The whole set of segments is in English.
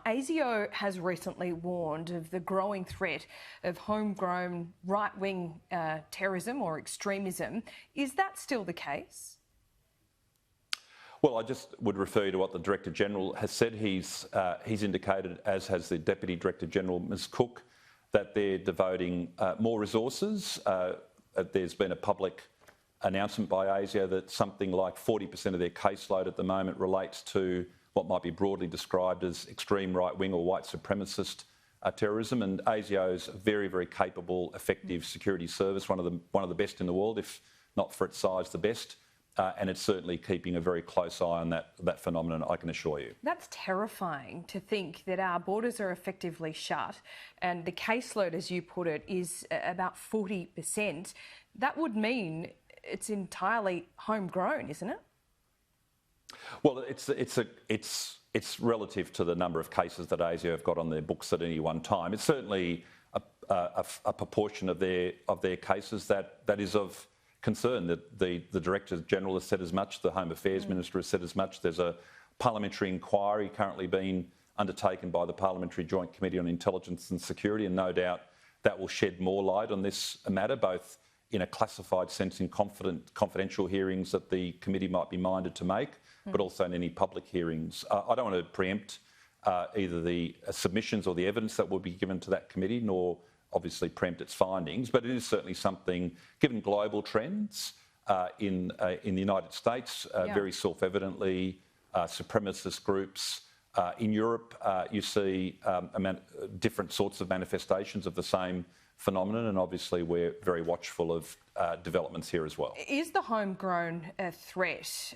ASIO has recently warned of the growing threat of homegrown right-wing terrorism or extremism. Is that still the case? Well, I just would refer you to what the Director-General has said. He's indicated, as has the Deputy Director-General, Ms Cook, that they're devoting more resources. There's been a public announcement by ASIO that something like 40% of their caseload at the moment relates to what might be broadly described as extreme right-wing or white supremacist terrorism. And ASIO is a very, very capable, effective security service, one of the best in the world, if not for its size, the best. And it's certainly keeping a very close eye on that phenomenon, I can assure you. That's terrifying to think that our borders are effectively shut and the caseload, as you put it, is about 40%. That would mean it's entirely homegrown, isn't it? Well, it's relative to the number of cases that ASIO have got on their books at any one time. It's certainly a proportion of their cases that is of concern. That the Director-General has said as much, the Home Affairs Minister has said as much. There's a parliamentary inquiry currently being undertaken by the Parliamentary Joint Committee on Intelligence and Security, and no doubt that will shed more light on this matter, both in a classified sense in confidential hearings that the committee might be minded to make, but also in any public hearings. I don't want to preempt either the submissions or the evidence that will be given to that committee, nor obviously preempt its findings, but it is certainly something, given global trends in the United States, very self-evidently, supremacist groups. In Europe, you see different sorts of manifestations of the same phenomenon, and obviously we're very watchful of developments here as well. Is the homegrown threat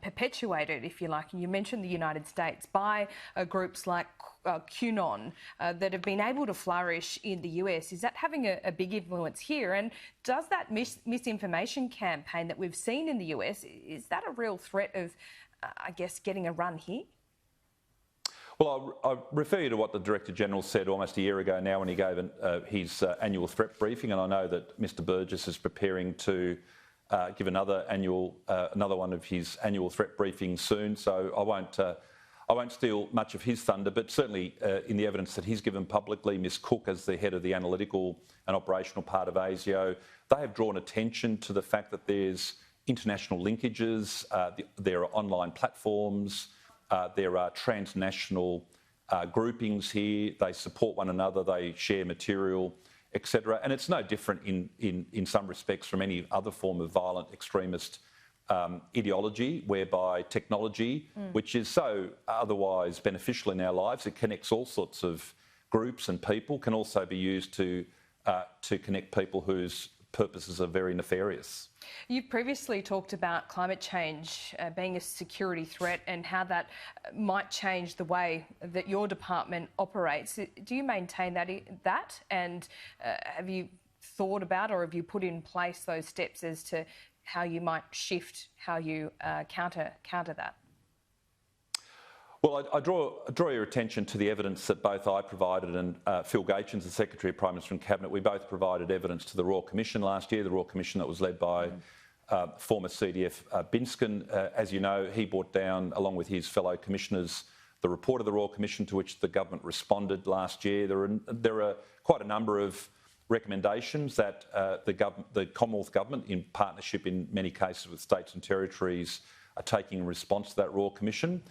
perpetuated, if you like, and you mentioned the United States, by groups like QAnon that have been able to flourish in the US? Is that having a big influence here? And does that misinformation campaign that we've seen in the US, is that a real threat of, I guess, getting a run here? Well, I'll refer you to what the Director-General said almost a year ago now when he gave his annual threat briefing, and I know that Mr Burgess is preparing to give another one of his annual threat briefings soon, so I won't steal much of his thunder, but certainly in the evidence that he's given publicly, Ms Cook, as the head of the analytical and operational part of ASIO, they have drawn attention to the fact that there's international linkages, there are online platforms, there are transnational groupings here, they support one another, they share material, etc. And it's no different in some respects from any other form of violent extremist ideology, whereby technology, which is so otherwise beneficial in our lives, it connects all sorts of groups and people, can also be used to connect people whose purposes are very nefarious. You've previously talked about climate change being a security threat and how that might change the way that your department operates. Do you maintain that? And have you thought about, or have you put in place those steps as to how you might shift, how you counter that? Well, I draw your attention to the evidence that both I provided and Phil Gaetjens, the Secretary of Prime Minister and Cabinet, we both provided evidence to the Royal Commission last year, the Royal Commission that was led by former CDF Binskin. As you know, he brought down, along with his fellow commissioners, the report of the Royal Commission, to which the government responded last year. There are quite a number of recommendations that the Commonwealth Government, in partnership in many cases with states and territories, are taking in response to that Royal Commission.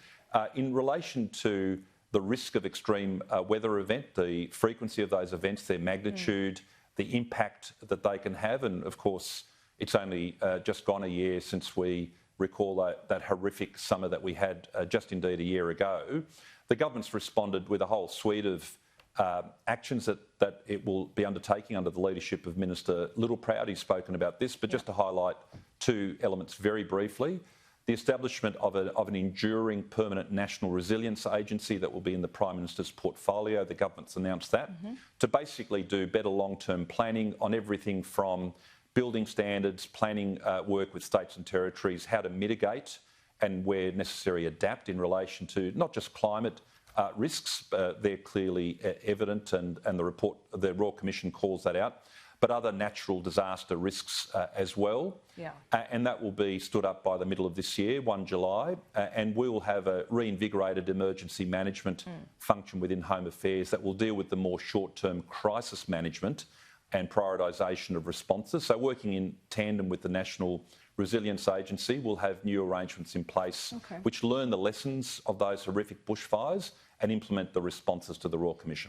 In relation to the risk of extreme weather event, the frequency of those events, their magnitude, the impact that they can have, and of course it's only just gone a year since we recall that horrific summer that we had just indeed a year ago. The government's responded with a whole suite of actions that it will be undertaking under the leadership of Minister Littleproud. He's spoken about this, but just to highlight two elements very briefly. The establishment of an enduring permanent national resilience agency that will be in the Prime Minister's portfolio. The government's announced that, to basically do better long-term planning on everything from building standards, planning work with states and territories, how to mitigate and where necessary adapt in relation to not just climate risks, they're clearly evident and the Royal Commission calls that out, but other natural disaster risks as well. Yeah. And that will be stood up by the middle of this year, 1 July, and we will have a reinvigorated emergency management function within Home Affairs that will deal with the more short-term crisis management and prioritisation of responses. So working in tandem with the National Resilience Agency, we'll have new arrangements in place which learn the lessons of those horrific bushfires and implement the responses to the Royal Commission.